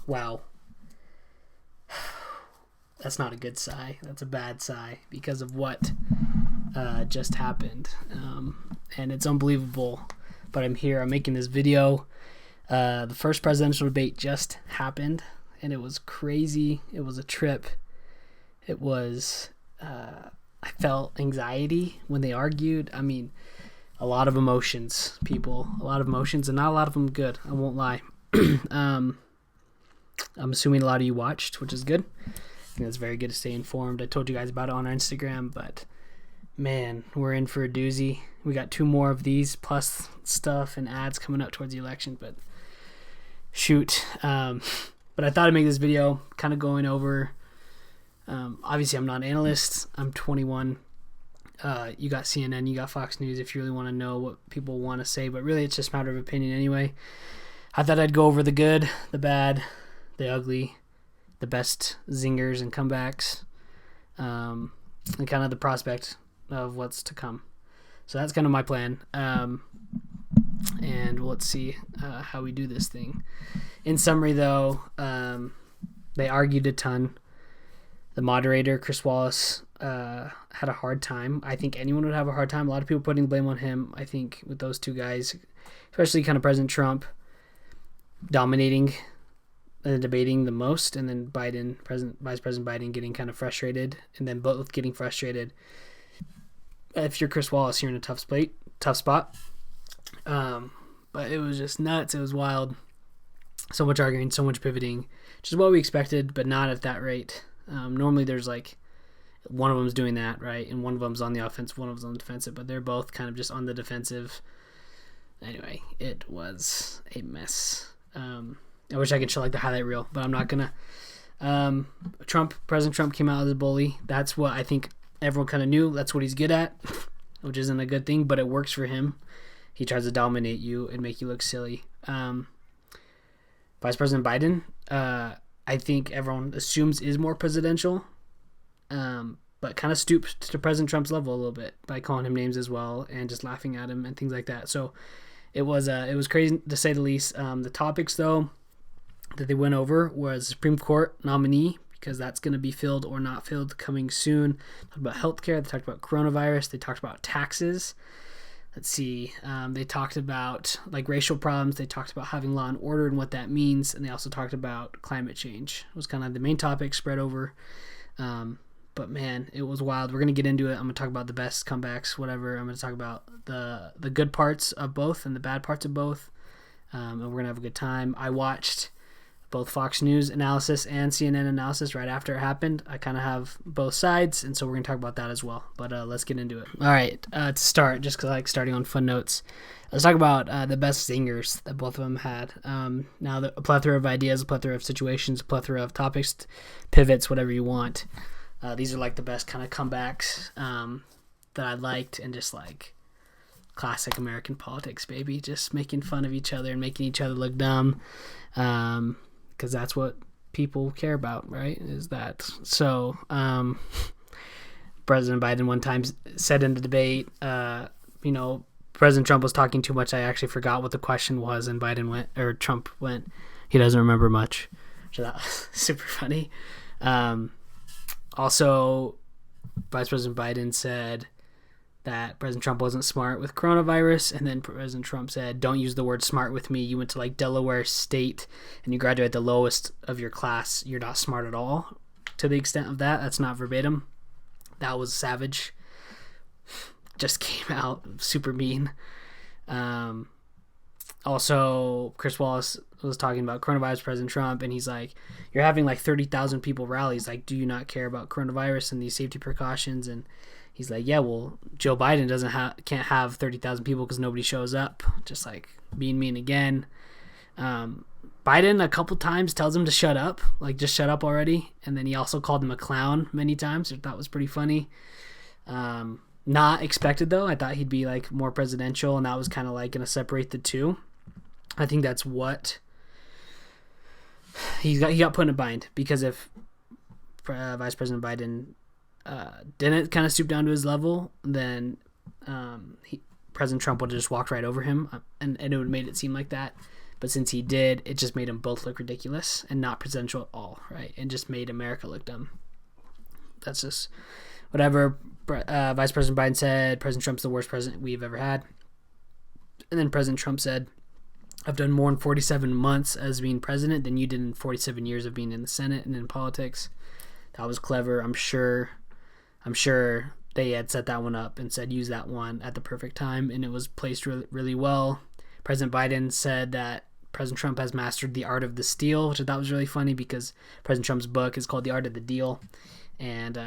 Wow. That's not a good sigh. That's a bad sigh because of what just happened. And it's unbelievable. But I'm here. I'm making this video. The first presidential debate just happened, and it was crazy. It was a trip. It was... I felt anxiety when they argued. I mean, a lot of emotions, people. A lot of emotions, and not a lot of them good. I won't lie. I'm assuming a lot of you watched, which is good. I think it's very good to stay informed. I told you guys about it on our Instagram, but man, we're in for a doozy. We got 2 more of these plus stuff and ads coming up towards the election, but shoot. But I thought I'd make this video kind of going over, obviously I'm not an analyst. I'm 21. You got CNN, you got Fox News if you really want to know what people want to say, but really it's just a matter of opinion anyway. I thought I'd go over the good, the bad, the ugly, the best zingers and comebacks, and kind of the prospect of what's to come. So that's kind of my plan. And let's see how we do this thing. In summary, though, they argued a ton. The moderator, Chris Wallace, had a hard time. I think anyone would have a hard time. A lot of people putting blame on him. I think with those 2 guys, especially kind of President Trump dominating and debating the most, and then Vice President Biden getting kind of frustrated, and then both getting frustrated. If you're Chris Wallace, you're in a tough spot. But it was just nuts. It was wild. So much arguing, so much pivoting, which is what we expected, but not at that rate. Normally there's like one of them's doing that, right? And one of them's on the offense, one of them's on the defensive, but they're both kind of just on the defensive. Anyway, it was a mess. I wish I could show like the highlight reel, but I'm not gonna. President Trump came out as a bully. That's what I think everyone kind of knew. That's what he's good at, which isn't a good thing, but it works for him. He tries to dominate you and make you look silly. Vice President Biden, I think everyone assumes is more presidential, but kind of stooped to President Trump's level a little bit by calling him names as well and just laughing at him and things like that. So it was crazy to say the least. The topics, though, that they went over was Supreme Court nominee, because that's going to be filled or not filled coming soon. They talked about healthcare. They talked about coronavirus. They talked about taxes. Let's see. They talked about like racial problems. They talked about having law and order and what that means. And they also talked about climate change. It was kind of the main topic spread over. But man, it was wild. We're going to get into it. I'm going to talk about the best comebacks, whatever. I'm going to talk about the good parts of both and the bad parts of both. And we're going to have a good time. I watched both Fox News analysis and CNN analysis right after it happened. I kind of have both sides, and so we're going to talk about that as well. But let's get into it. All right, to start, just because I like starting on fun notes, let's talk about the best zingers that both of them had. Now, a plethora of ideas, a plethora of situations, a plethora of topics, pivots, whatever you want. These are like the best kind of comebacks that I liked, and just like classic American politics, baby. Just making fun of each other and making each other look dumb. Because that's what people care about, right? Is that so? President Biden one time said in the debate, President Trump was talking too much. I actually forgot what the question was, and Trump went, he doesn't remember much. So that was super funny. Also, Vice President Biden said that President Trump wasn't smart with coronavirus, and then President Trump said, don't use the word smart with me. You went to like Delaware State and you graduated the lowest of your class. You're not smart at all. To the extent of that, that's not verbatim. That was savage. Just came out super mean. Also, Chris Wallace was talking about coronavirus, President Trump, and he's like, you're having like 30,000 people rallies. Like, do you not care about coronavirus and these safety precautions? And he's like, yeah, well, Joe Biden can't have 30,000 people because nobody shows up. Just like being mean again. Biden a couple times tells him to shut up, like just shut up already. And then he also called him a clown many times, which I thought was pretty funny. Not expected though. I thought he'd be like more presidential, and that was kind of like going to separate the two. I think that's what he got put in a bind, because if Vice President Biden didn't kind of stoop down to his level, then President Trump would have just walked right over him, and it would have made it seem like that. But since he did, it just made them both look ridiculous and not presidential at all, right? And just made America look dumb. That's just whatever. Vice President Biden said, President Trump's the worst president we've ever had. And then President Trump said, I've done more in 47 months as being president than you did in 47 years of being in the Senate and in politics. That was clever. I'm sure they had set that one up and said use that one at the perfect time, and it was placed really, really well. President Biden said that President Trump has mastered the art of the steal, which I thought was really funny because President Trump's book is called The Art of the Deal, and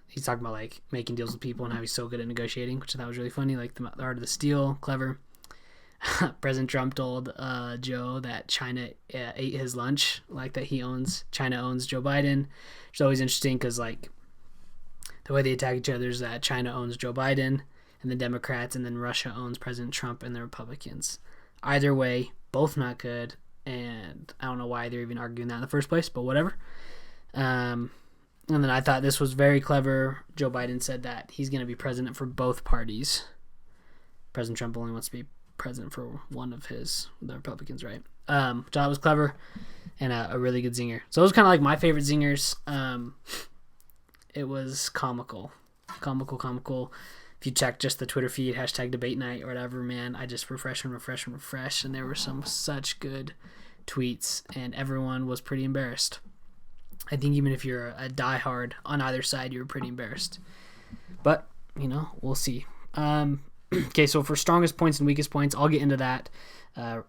he's talking about like making deals with people and how he's so good at negotiating, which I thought was really funny, like the art of the steal, clever. President Trump told Joe that China ate his lunch, like that China owns Joe Biden, which is always interesting because like the way they attack each other is that China owns Joe Biden and the Democrats, and then Russia owns President Trump and the Republicans. Either way, both not good, and I don't know why they're even arguing that in the first place, but whatever. And then I thought this was very clever. Joe Biden said that he's going to be president for both parties. President Trump only wants to be president for one of the Republicans, right? Which I was clever and a really good zinger. So it was kind of like my favorite zingers. It was comical. If you check just the Twitter feed, #debate night or whatever, man, I just refresh, and there were some such good tweets, and everyone was pretty embarrassed. I think even if you're a diehard on either side, you were pretty embarrassed. But, we'll see. Okay, so for strongest points and weakest points, I'll get into that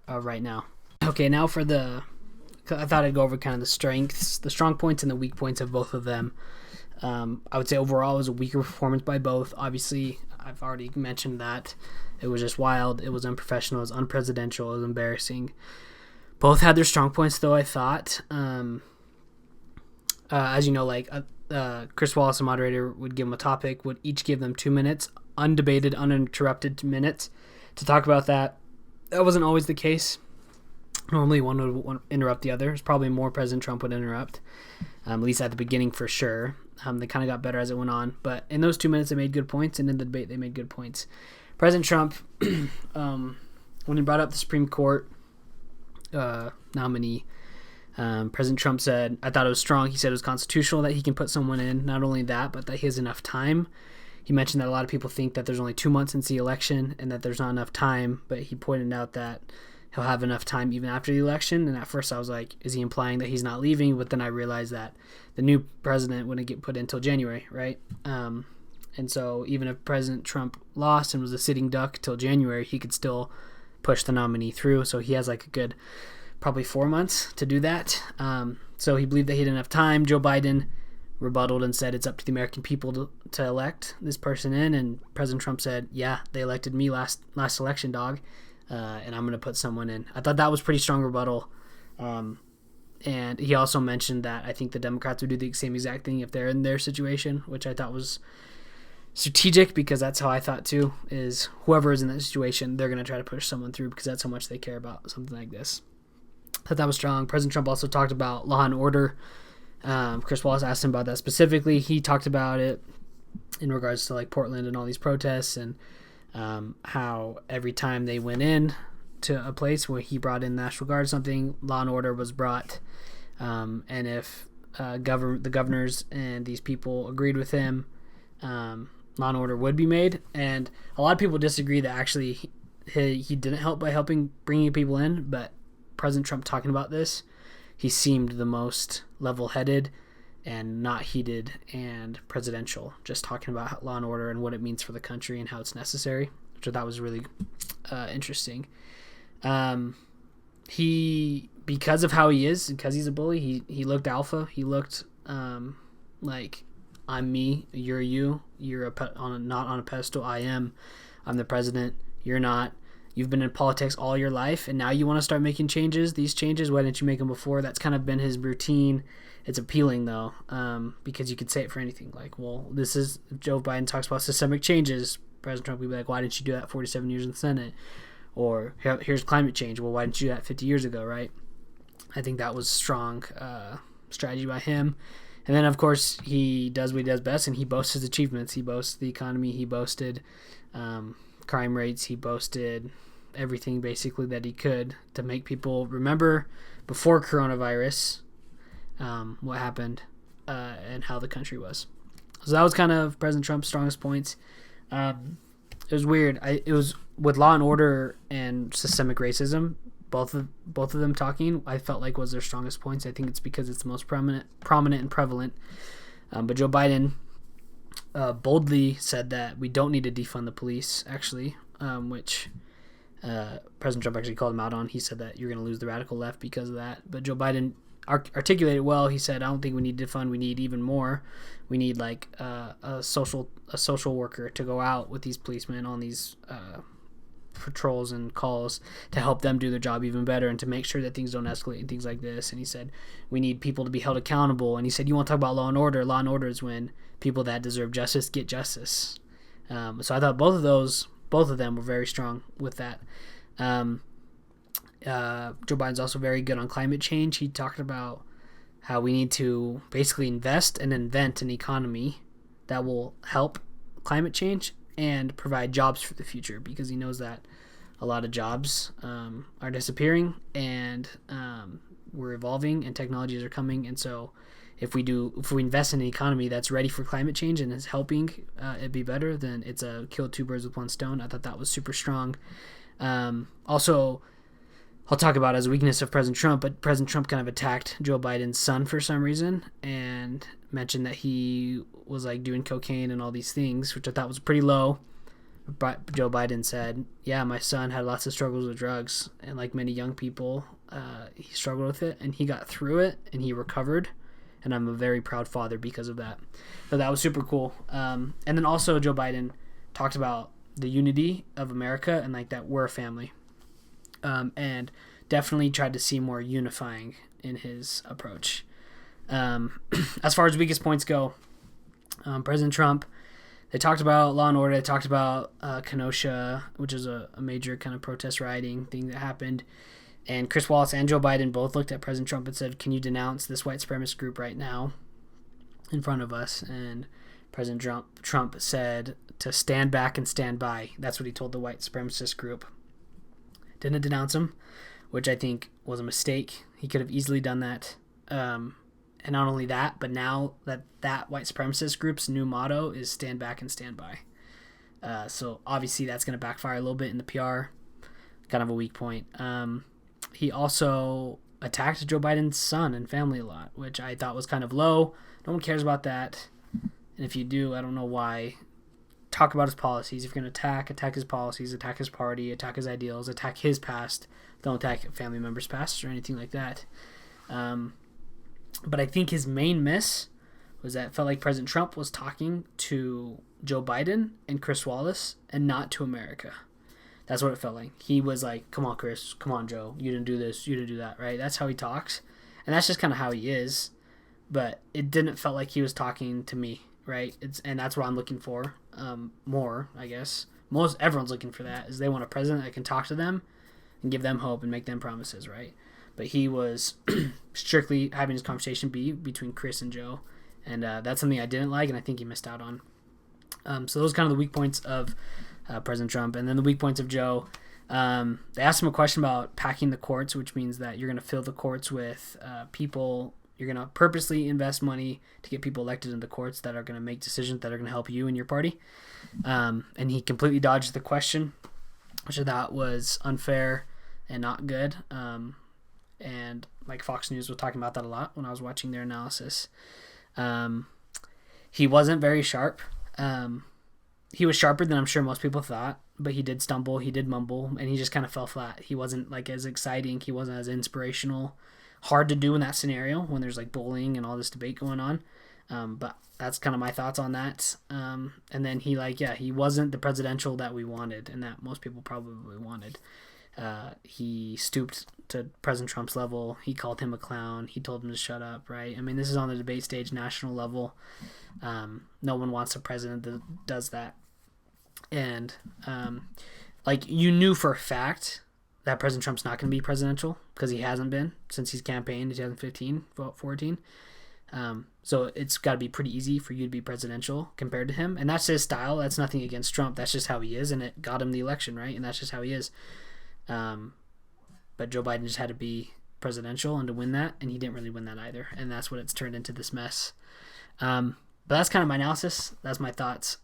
right now. Okay, now I thought I'd go over kind of the strong points and the weak points of both of them. I would say overall it was a weaker performance by both. Obviously, I've already mentioned that. It was just wild. It was unprofessional. It was unpresidential. It was embarrassing. Both had their strong points, though, I thought. As you know, Chris Wallace, the moderator, would give them a topic, would each give them 2 minutes, undebated, uninterrupted minutes to talk about that. That wasn't always the case. Normally one would interrupt the other. It's probably more President Trump would interrupt, at least at the beginning for sure. They kind of got better as it went on. But in those 2 minutes, they made good points, and in the debate, they made good points. President Trump, when he brought up the Supreme Court nominee, President Trump said, I thought it was strong. He said it was constitutional that he can put someone in. Not only that, but that he has enough time. He mentioned that a lot of people think that there's only 2 months since the election and that there's not enough time, but he pointed out that he'll have enough time even after the election. And at first I was like, is he implying that he's not leaving? But then I realized that the new president wouldn't get put in until January, right? And so even if President Trump lost and was a sitting duck till January, he could still push the nominee through. So he has like a good probably 4 months to do that. So he believed that he had enough time. Joe Biden rebutted and said it's up to the American people to elect this person in. And President Trump said, yeah, they elected me last election, dog. And I'm going to put someone in. I thought that was pretty strong rebuttal. And he also mentioned that I think the Democrats would do the same exact thing if they're in their situation, which I thought was strategic because that's how I thought too, is whoever is in that situation, they're going to try to push someone through because that's how much they care about something like this. I thought that was strong. President Trump also talked about law and order. Chris Wallace asked him about that specifically. He talked about it in regards to like Portland and all these protests and how every time they went in to a place where he brought in National Guard or something, law and order was brought. And if the governors and these people agreed with him, law and order would be made. And a lot of people disagree that actually he didn't help by bringing people in, but President Trump talking about this, he seemed the most level-headed and not heated and presidential, just talking about law and order and what it means for the country and how it's necessary, which I thought was really interesting. He, because of how he is, because he's a bully, he looked alpha. He looked like, I'm me, you're you, you're not on a pedestal, I'm the president, you're not. You've been in politics all your life, and now you want to start making changes. These changes, why didn't you make them before? That's kind of been his routine. It's appealing, though, because you could say it for anything. Like, well, this is, if Joe Biden talks about systemic changes, President Trump would be like, why didn't you do that 47 years in the Senate? Or here's climate change. Well, why didn't you do that 50 years ago, right? I think that was strong strategy by him. And then, of course, he does what he does best, and he boasts his achievements. He boasts the economy. He boasted crime rates. He boasted everything basically that he could to make people remember before coronavirus what happened and how the country was. So that was kind of President Trump's strongest points. It was weird. It was with law and order and systemic racism. Both of them talking, I felt like was their strongest points. I think it's because it's the most prominent and prevalent. But Joe Biden boldly said that we don't need to defund the police, actually, which President Trump actually called him out on. He said that you're going to lose the radical left because of that. But Joe Biden articulated well. He said, I don't think we need to defund. We need even more. We need like a social worker to go out with these policemen on these patrols and calls to help them do their job even better and to make sure that things don't escalate and things like this. And he said we need people to be held accountable. And he said, you want to talk about law and order? Law and order is when people that deserve justice get justice. So I thought both of them were very strong with that. Joe Biden's also very good on climate change. He talked about how we need to basically invest and invent an economy that will help climate change and provide jobs for the future, because he knows that a lot of jobs are disappearing and we're evolving and technologies are coming. And so if we invest in an economy that's ready for climate change and is helping it be better, then it's a kill two birds with one stone. I thought that was super strong. Also, I'll talk about as a weakness of President Trump, but President Trump kind of attacked Joe Biden's son for some reason and mentioned that he was like doing cocaine and all these things, which I thought was pretty low. But Joe Biden said, yeah, my son had lots of struggles with drugs, and like many young people, he struggled with it and he got through it and he recovered, and I'm a very proud father because of that. So that was super cool. And then also Joe Biden talked about the unity of America and like that we're a family. And definitely tried to see more unifying in his approach. As far as weakest points go, President Trump, they talked about law and order. They talked about Kenosha, which is a major kind of protest rioting thing that happened. And Chris Wallace and Joe Biden both looked at President Trump and said, can you denounce this white supremacist group right now in front of us? And President Trump said to stand back and stand by. That's what he told the white supremacist group. Didn't denounce him, which I think was a mistake. He could have easily done that. And not only that, but now that white supremacist group's new motto is stand back and stand by. So obviously that's going to backfire a little bit in the PR. Kind of a weak point. He also attacked Joe Biden's son and family a lot, which I thought was kind of low. No one cares about that. And if you do, I don't know why. Talk about his policies. If you're going to attack his policies, attack his party, attack his ideals, attack his past. Don't attack family members' past or anything like that. But I think his main miss was that it felt like President Trump was talking to Joe Biden and Chris Wallace and not to America. That's what it felt like. He was like, come on, Chris. Come on, Joe. You didn't do this. You didn't do that, right? That's how he talks. And that's just kind of how he is. But it didn't felt like he was talking to me, right? And that's what I'm looking for. More, I guess. Everyone's looking for that, is they want a president that can talk to them and give them hope and make them promises, right? But he was strictly having his conversation be between Chris and Joe, and that's something I didn't like, and I think he missed out on. So those are kind of the weak points of President Trump. And then the weak points of Joe, they asked him a question about packing the courts, which means that you're going to fill the courts with people. You're going to purposely invest money to get people elected in the courts that are going to make decisions that are going to help you and your party. And he completely dodged the question, which I thought was unfair and not good. And like Fox News was talking about that a lot when I was watching their analysis. He wasn't very sharp. He was sharper than I'm sure most people thought, but he did stumble, he did mumble, and he just kind of fell flat. He wasn't like as exciting. He wasn't as inspirational. Hard to do in that scenario when there's like bullying and all this debate going on. But that's kind of my thoughts on that. And then he wasn't the presidential that we wanted and that most people probably wanted. He stooped to President Trump's level. He called him a clown. He told him to shut up, right? I mean, this is on the debate stage, national level. No one wants a president that does that. And you knew for a fact that President Trump's not going to be presidential because he hasn't been since he's campaigned in 2015, 14. So it's got to be pretty easy for you to be presidential compared to him. And that's his style. That's nothing against Trump. That's just how he is, and it got him the election, right? And that's just how he is. But Joe Biden just had to be presidential and to win that, and he didn't really win that either. And that's what it's turned into, this mess. But that's kind of my analysis. That's my thoughts.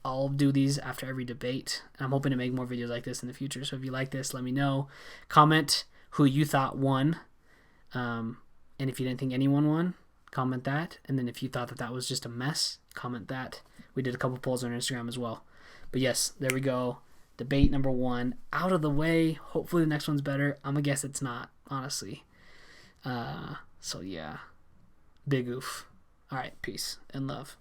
I'll do these after every debate. I'm hoping to make more videos like this in the future. So if you like this, let me know. Comment who you thought won. And if you didn't think anyone won, comment that. And then if you thought that that was just a mess, comment that. We did a couple polls on Instagram as well. But yes, there we go. Debate number 1 out of the way. Hopefully the next one's better. I'm going to guess it's not, honestly. So yeah, big oof. All right, peace and love.